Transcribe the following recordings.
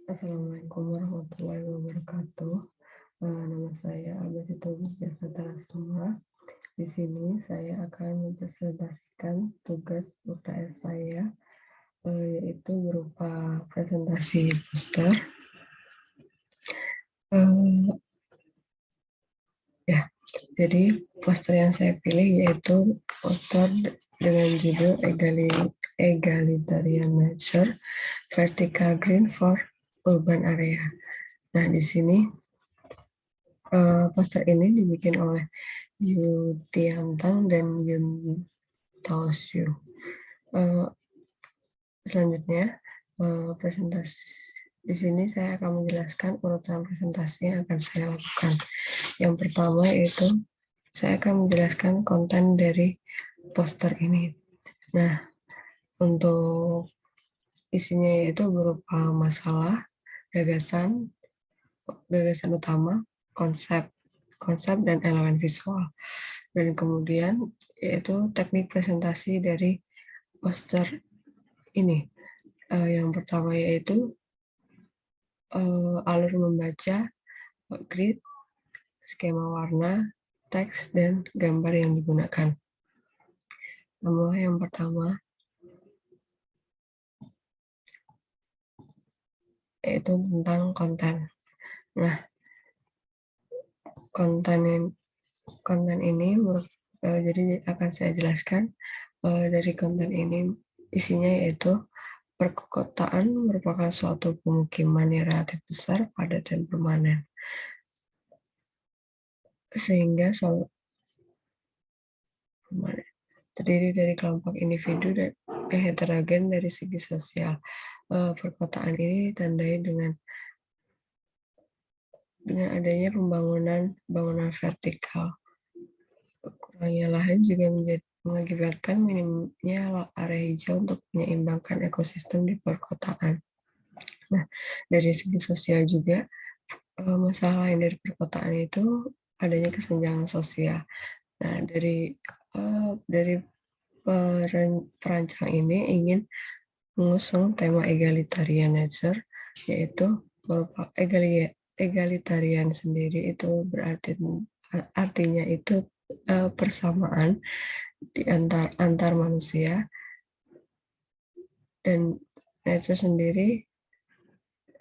Assalamualaikum warahmatullahi wabarakatuh. Nama saya Abadito Wijaya semua. Di sini saya akan mempresentasikan tugas UTS saya, yaitu berupa presentasi poster. Jadi poster yang saya pilih yaitu poster dengan judul Egalitarian Nature, Vertical Green for Urban Area. Nah, di sini poster ini dibikin oleh Yu Tiantang dan Yun Taosyu. Selanjutnya, presentasi di sini saya akan menjelaskan urutan presentasi yang akan saya lakukan. Yang pertama yaitu saya akan menjelaskan konten dari poster ini. Nah, untuk isinya yaitu berupa masalah, gagasan utama, konsep dan elemen visual. Dan kemudian yaitu teknik presentasi dari poster ini. Yang pertama yaitu alur membaca, grid, skema warna, teks, dan gambar yang digunakan. Mulai yang pertama yaitu tentang konten. Nah, konten ini jadi akan saya jelaskan dari konten ini isinya yaitu perkotaan merupakan suatu pemukiman yang relatif besar, padat, dan permanen. Sehingga terdiri dari kelompok individu dan heterogen dari segi sosial. Perkotaan ini ditandai dengan adanya bangunan vertikal. Kurangnya lahan juga mengakibatkan minimnya area hijau untuk menyeimbangkan ekosistem di perkotaan. Nah, dari segi sosial juga, masalah lain dari perkotaan itu adanya kesenjangan sosial. Nah, dari perancang ini ingin mengusung tema egalitarian nature, yaitu berupa egalitarian sendiri itu artinya itu persamaan di antar manusia, dan nature sendiri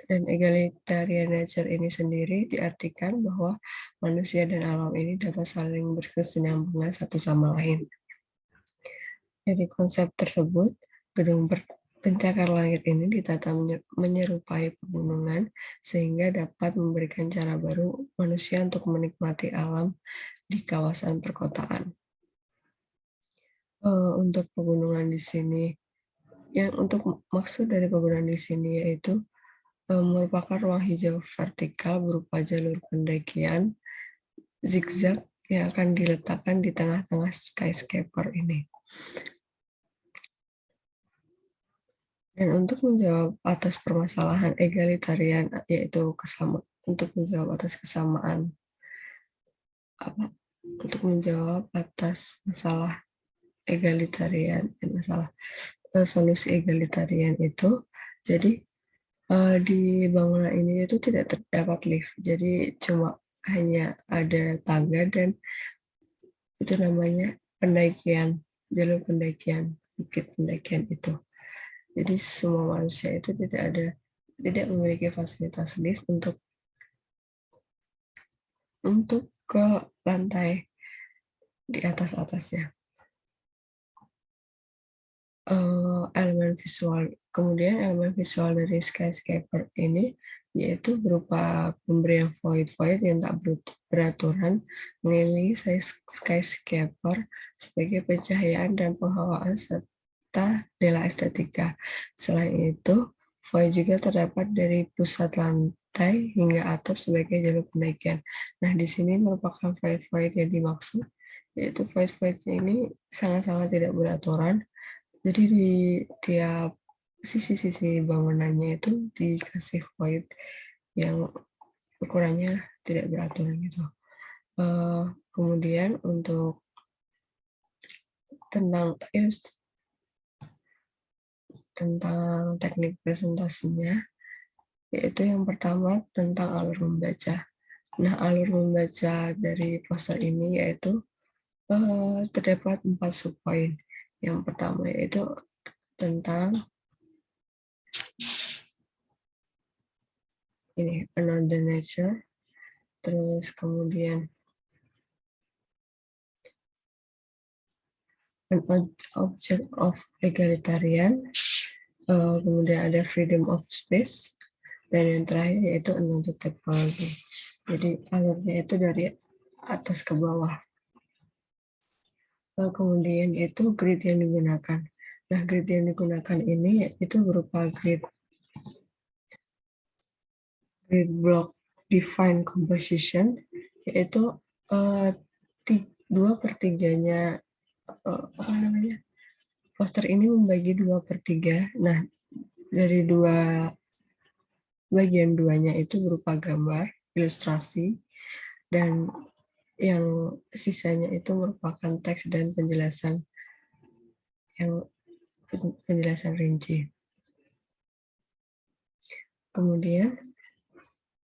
dan egalitarian nature ini sendiri diartikan bahwa manusia dan alam ini dapat saling berkesinambungan satu sama lain. Dari konsep tersebut, gedung pencakar langit ini ditata menyerupai pegunungan sehingga dapat memberikan cara baru manusia untuk menikmati alam di kawasan perkotaan. Untuk pegunungan di sini, untuk maksud dari pegunungan di sini yaitu merupakan ruang hijau vertikal berupa jalur pendakian zigzag yang akan diletakkan di tengah-tengah skyscraper ini. Dan untuk menjawab atas permasalahan egalitarian, yaitu untuk menjawab atas masalah egalitarian, solusi egalitarian itu, jadi di bangunan ini itu tidak terdapat lift, jadi cuma hanya ada tangga dan itu namanya pendakian, jalur pendakian, bukit pendakian itu. Jadi semua manusia itu tidak memiliki fasilitas lift untuk ke lantai di atasnya. Kemudian elemen visual dari skyscraper ini yaitu berupa pemberian void yang tak beraturan mengelilingi skyscraper sebagai pencahayaan dan penghawaan serta nilai estetika. Selain itu, void juga terdapat dari pusat lantai hingga atap sebagai jalur pendakian. Nah, di sini merupakan void yang dimaksud, yaitu void-voidnya ini sangat-sangat tidak beraturan. Jadi di tiap sisi-sisi bangunannya itu dikasih void yang ukurannya tidak beraturan gitu. Kemudian untuk tentang teknik presentasinya, yaitu yang pertama tentang alur membaca. Nah, alur membaca dari poster ini yaitu terdapat 4 subpoin. Yang pertama yaitu tentang ini another nature, terus kemudian an object of egalitarian, kemudian ada freedom of speech, dan yang terakhir yaitu another technology. Jadi alurnya itu dari atas ke bawah. Kemudian itu grid yang digunakan. Nah, grid yang digunakan ini itu berupa grid block define composition, yaitu 2/3-nya poster ini membagi 2/3. Nah, dari bagian 2-nya itu berupa gambar, ilustrasi, dan yang sisanya itu merupakan teks dan penjelasan rinci. Kemudian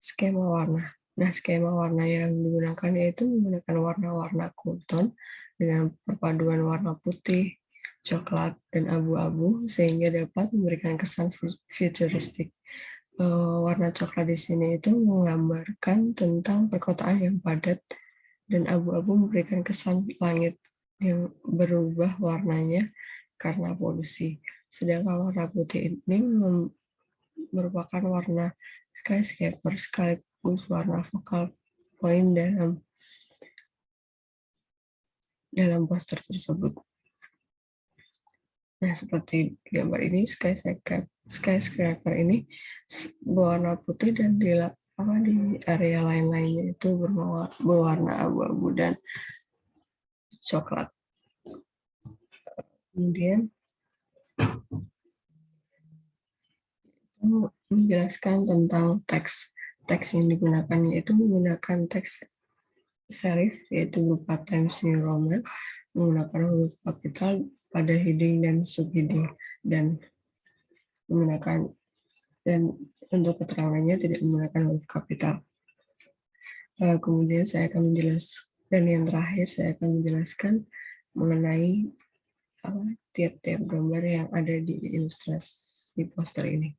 skema warna. Nah, skema warna yang digunakan yaitu menggunakan warna-warna cool tone dengan perpaduan warna putih, coklat, dan abu-abu sehingga dapat memberikan kesan futuristik. Warna coklat di sini itu menggambarkan tentang perkotaan yang padat, dan abu-abu memberikan kesan langit yang berubah warnanya karena polusi. Sedangkan warna putih ini merupakan warna skyscraper sekaligus warna focal point dalam poster tersebut. Nah, seperti gambar ini, skyscraper ini berwarna putih dan di area lain-lainnya itu berwarna abu-abu dan coklat. Kemudian menjelaskan tentang teks yang digunakan, yaitu menggunakan teks serif, yaitu berupa Times New Roman, menggunakan huruf kapital pada heading dan subheading, dan untuk keterangannya tidak menggunakan huruf kapital. Kemudian saya akan menjelaskan, dan yang terakhir saya akan menjelaskan mengenai tiap-tiap gambar yang ada di ilustrasi poster ini.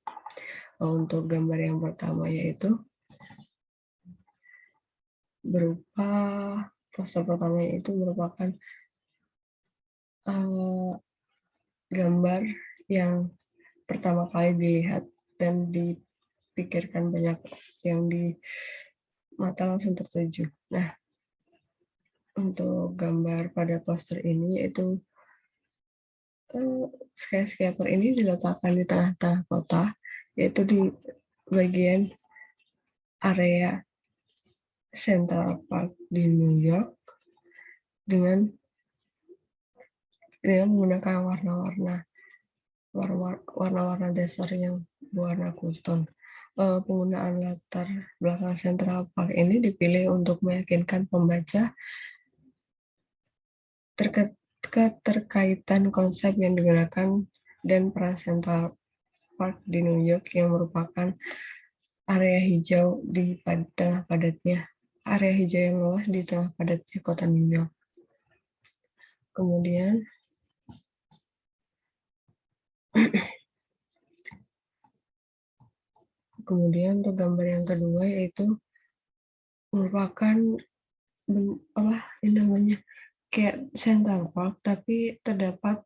Untuk gambar yang pertama yaitu berupa poster pertama yaitu merupakan gambar yang pertama kali dilihat dan dipikirkan banyak yang di mata langsung tertuju. Nah, untuk gambar pada poster ini yaitu skyscraper ini diletakkan di tengah-tengah kota, yaitu di bagian area Central Park di New York dengan menggunakan warna-warna dasar yang berwarna cool tone. Penggunaan latar belakang Central Park ini dipilih untuk meyakinkan pembaca keterkaitan konsep yang digunakan dan peran Central Park di New York yang merupakan area hijau di tengah padatnya yang luas di tengah padatnya kota New York. Kemudian untuk gambar yang kedua yaitu merupakan kayak Central Park, tapi terdapat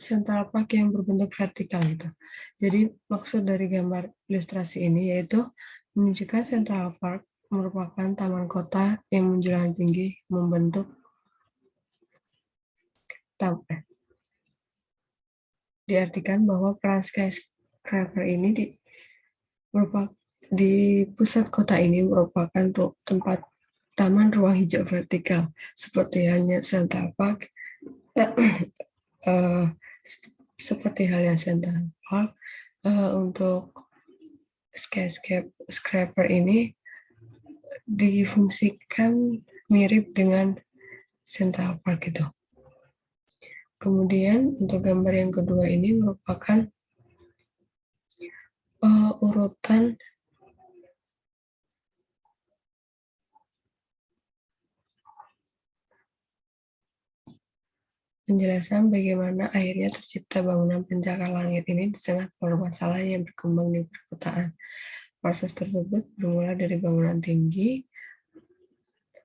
Central Park yang berbentuk vertikal gitu. Jadi maksud dari gambar ilustrasi ini yaitu menunjukkan Central Park merupakan taman kota yang menjulang tinggi membentuk diartikan bahwa peran skyscraper ini di pusat kota ini merupakan tempat taman ruang hijau vertikal seperti halnya Central Park. Seperti halnya Central Park, untuk skyscraper ini difungsikan mirip dengan Central Park itu. Kemudian untuk gambar yang kedua ini merupakan urutan penjelasan bagaimana akhirnya tercipta bangunan pencakar langit ini di tengah permasalahan yang berkembang di perkotaan. Proses tersebut bermula dari bangunan tinggi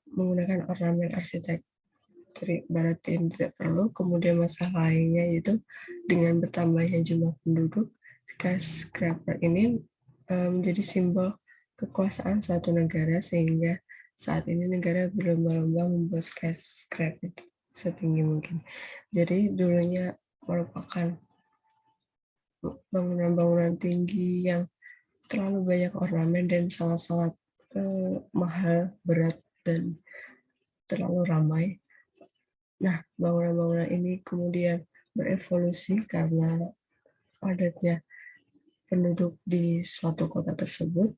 menggunakan ornamen arsitektur barat yang tidak perlu, kemudian masalah lainnya yaitu dengan bertambahnya jumlah penduduk, skyscraper ini menjadi simbol kekuasaan suatu negara, sehingga saat ini negara berlomba-lomba membuat skyscraper setinggi mungkin. Jadi dulunya merupakan bangunan-bangunan tinggi yang terlalu banyak ornamen dan sangat-sangat mahal, berat, dan terlalu ramai. Nah, bangunan-bangunan ini kemudian berevolusi karena padatnya penduduk di suatu kota tersebut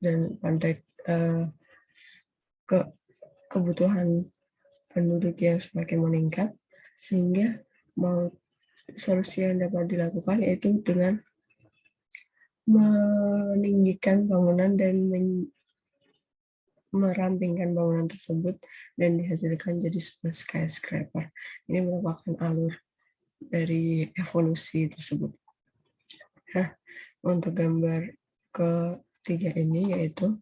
dan pada kebutuhan penduduk yang semakin meningkat, sehingga solusi yang dapat dilakukan yaitu dengan meninggikan bangunan dan merampingkan bangunan tersebut dan dihasilkan jadi sebuah skyscraper. Ini merupakan alur dari evolusi tersebut. Nah, untuk gambar ketiga ini yaitu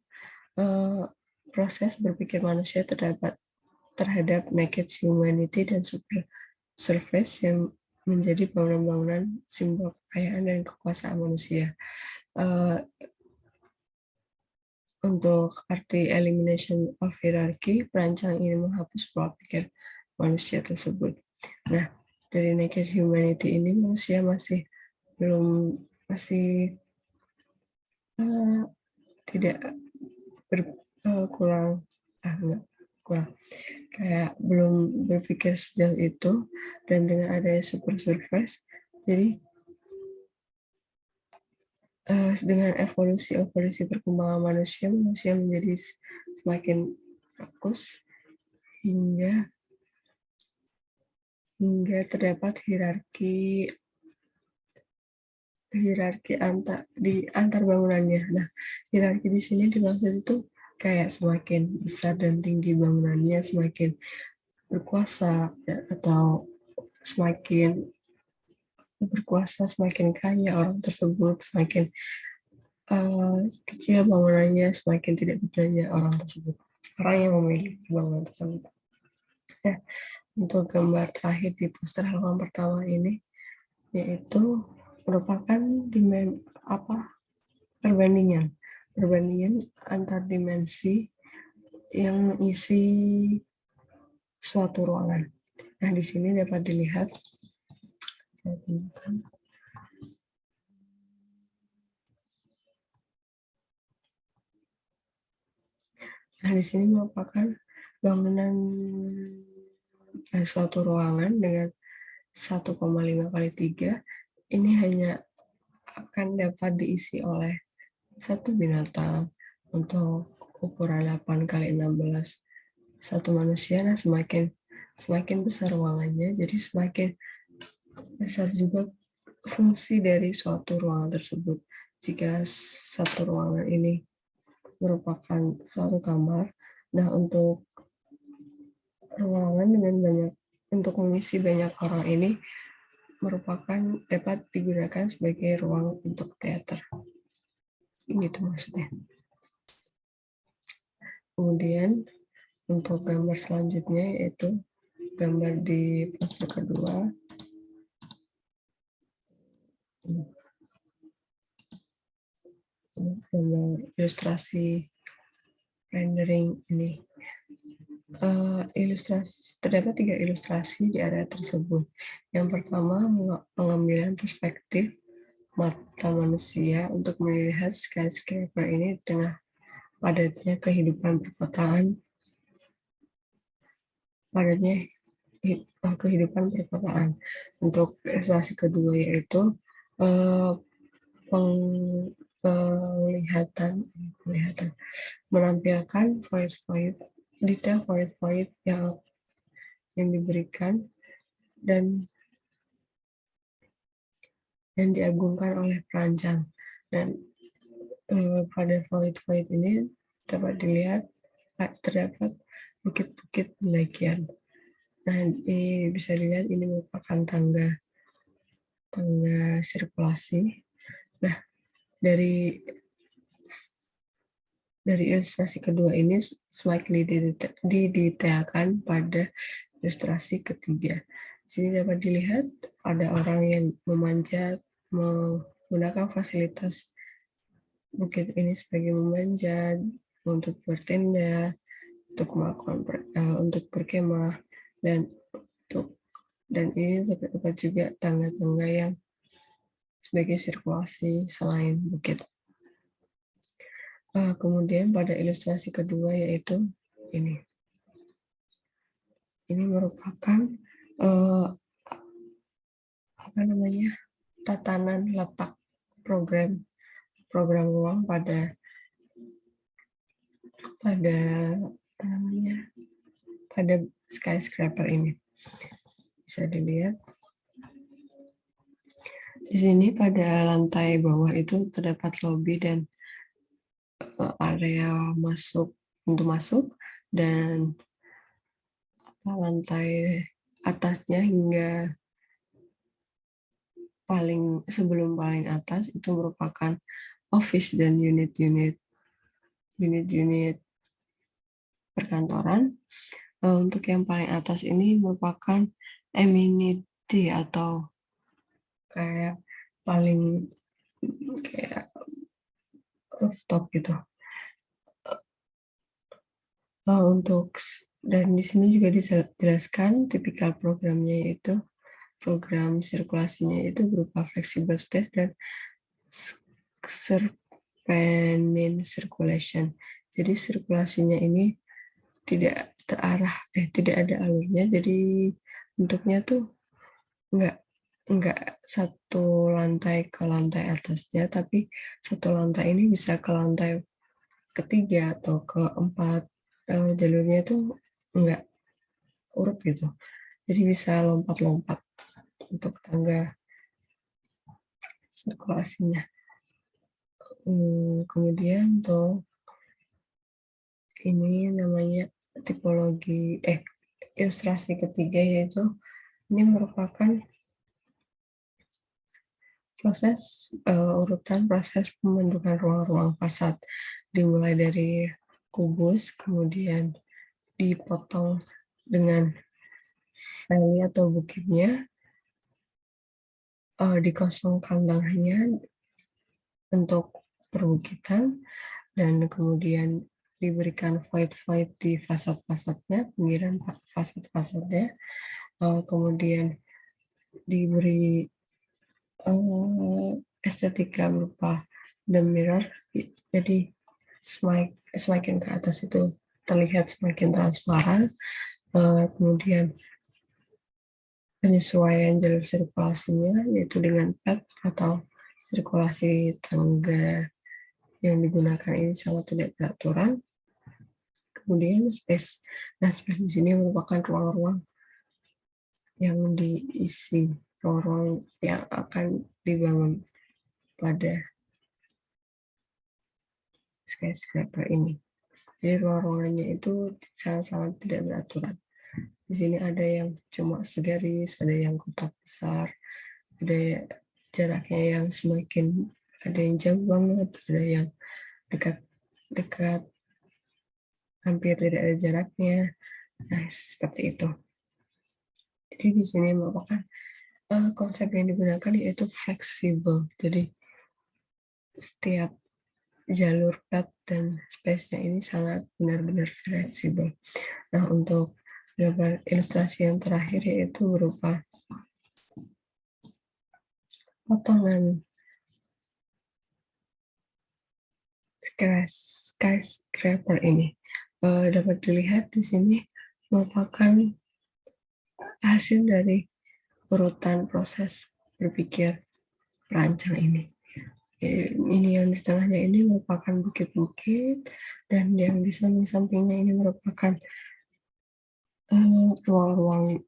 proses berpikir manusia terhadap naked humanity dan super surface yang menjadi bangunan-bangunan simbol kekayaan dan kekuasaan manusia. Untuk arti elimination of hierarchy, perancang ini menghapus pola pikir manusia tersebut. Nah, dari naked humanity ini manusia masih tidak kurang kayak belum berpikir sejauh itu, dan dengan adanya super surface, jadi dengan evolusi perkembangan manusia menjadi semakin fokus hingga terdapat hierarki antar bangunannya. Nah, hierarki di sini dimaksud itu kayak semakin besar dan tinggi bangunannya, semakin berkuasa, atau semakin berkuasa, semakin kaya orang tersebut, semakin kecil bangunannya, semakin tidak berdaya orang tersebut, orang yang memiliki bangunan tersebut. Nah, untuk gambar terakhir di poster halaman pertama ini yaitu merupakan perbandingan antar dimensi yang mengisi suatu ruangan. Nah, di sini dapat dilihat, saya tunjukkan. Nah, di sini merupakan bangunan suatu ruangan dengan 1,5 kali 3. Ini hanya akan dapat diisi oleh satu binatang. Untuk ukuran 8 kali 16 satu manusia. Nah, semakin besar ruangannya, jadi semakin besar juga fungsi dari suatu ruangan tersebut. Jika satu ruangan ini merupakan suatu kamar, nah untuk ruangan untuk mengisi banyak orang ini dapat digunakan sebagai ruang untuk teater. Gitu maksudnya. Kemudian untuk gambar selanjutnya yaitu gambar di poster kedua. Gambar ilustrasi rendering ini. Terdapat 3 ilustrasi di area tersebut. Yang pertama, pengambilan perspektif mata manusia untuk melihat skyscraper ini di tengah padatnya kehidupan perkotaan. Untuk ilustrasi kedua yaitu penglihatan menampilkan detail void yang diberikan dan diagungkan oleh perancang. Dan pada void ini dapat dilihat terdapat bukit-bukit pendakian. Nah, ini bisa dilihat ini merupakan tangga sirkulasi. Nah, dari ilustrasi kedua ini semakin didetailkan pada ilustrasi ketiga. Di sini dapat dilihat ada orang yang memanjat menggunakan fasilitas bukit ini sebagai memanjat, untuk bertenda, untuk melakukan untuk berkemah, dan ini terdapat juga tangga-tangga yang sebagai sirkulasi selain bukit. Kemudian pada ilustrasi kedua yaitu ini. Ini merupakan tatanan letak program ruang pada skyscraper ini. Bisa dilihat di sini pada lantai bawah itu terdapat lobby dan area untuk masuk, dan lantai atasnya hingga sebelum paling atas itu merupakan office dan unit-unit perkantoran. Untuk yang paling atas ini merupakan amenity atau kayak rooftop gitu. Dan di sini juga dijelaskan tipikal programnya, yaitu program sirkulasinya itu berupa flexible space dan serpentine circulation. Jadi sirkulasinya ini tidak ada alurnya, jadi bentuknya tuh enggak satu lantai ke lantai atasnya, tapi satu lantai ini bisa ke lantai ketiga atau keempat. Jalurnya itu enggak urut gitu, jadi bisa lompat-lompat untuk tangga sirkulasinya. Kemudian untuk ini namanya tipologi ilustrasi ketiga, yaitu ini merupakan urutan proses pembentukan ruang-ruang fasad, dimulai dari kubus, kemudian dipotong dengan valley atau bukitnya, dikosongkan tengahnya untuk perbukitan, dan kemudian diberikan void di fasad-fasadnya, pinggiran fasad-fasadnya, kemudian diberi estetika berupa the mirror, jadi semakin ke atas itu terlihat semakin transparan. Kemudian penyesuaian jalur sirkulasinya yaitu dengan pad atau sirkulasi tangga yang digunakan ini sangat tidak beraturan. Kemudian space di sini merupakan ruang-ruang yang diisi, ruang-ruang yang akan dibangun pada skyscraper ini. Jadi ruang-ruangannya itu sangat-sangat tidak beraturan. Di sini ada yang cuma segaris, ada yang kotak besar, ada jaraknya yang ada yang jauh banget, ada yang dekat, hampir tidak ada jaraknya. Nah, seperti itu. Jadi di sini merupakan konsep yang digunakan yaitu fleksibel. Jadi setiap jalur pad dan space-nya ini sangat benar-benar fleksibel. Nah, untuk gambar ilustrasi yang terakhir yaitu berupa potongan skyscraper ini. Dapat dilihat di sini merupakan hasil dari urutan proses berpikir perancang ini. Ini yang di tengahnya ini merupakan bukit-bukit, dan yang di samping-sampingnya ini merupakan ruang-ruang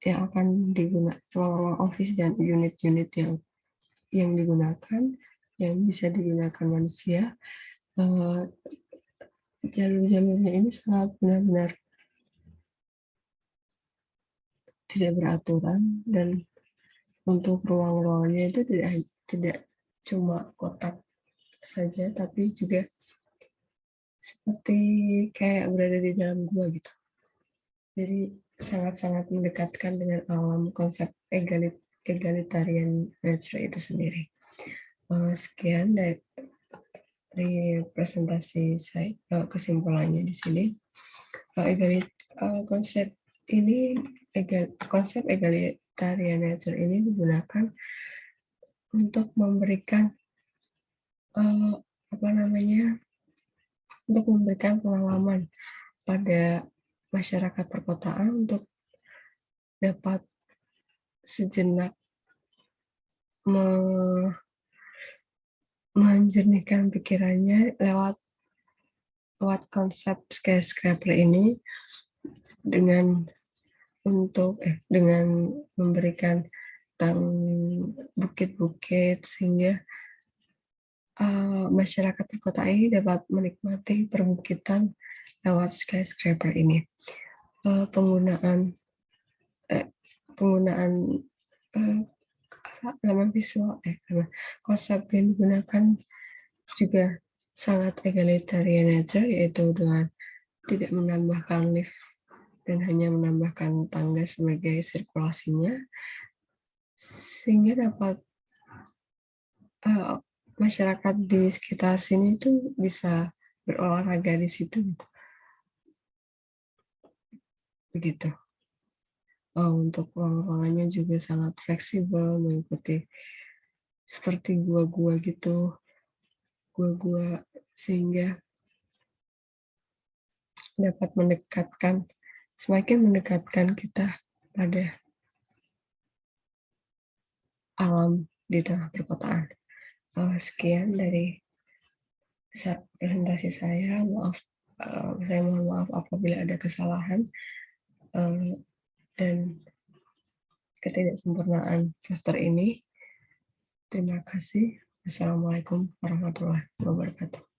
yang akan digunakan, ruang-ruang office dan unit-unit yang digunakan, yang bisa digunakan manusia. Jalur-jalurnya ini sangat benar-benar tidak beraturan, dan untuk ruang-ruangnya itu tidak cuma kotak saja, tapi juga seperti kayak berada di dalam gua gitu. Jadi sangat-sangat mendekatkan dengan alam, konsep egalitarian nature itu sendiri. Sekian dari presentasi saya, kesimpulannya di sini. Konsep egalitarian nature ini digunakan untuk memberikan untuk memberikan pengalaman pada masyarakat perkotaan untuk dapat sejenak menjernihkan pikirannya lewat konsep skyscraper ini dengan memberikan bukit-bukit sehingga masyarakat perkotaan ini dapat menikmati perbukitan lewat skyscraper ini. Penggunaan elemen visual, konsep yang digunakan juga sangat egalitarian nature, yaitu dengan tidak menambahkan lift dan hanya menambahkan tangga sebagai sirkulasinya, sehingga dapat masyarakat di sekitar sini itu bisa berolahraga di situ. Begitu. Untuk ruang-ruangannya juga sangat fleksibel, mengikuti seperti gua-gua gitu, gua-gua, sehingga dapat semakin mendekatkan kita pada alam di tengah perkotaan. Sekian dari presentasi saya. Saya mohon maaf apabila ada kesalahan dan ketidaksempurnaan poster ini. Terima kasih. Wassalamualaikum warahmatullahi wabarakatuh.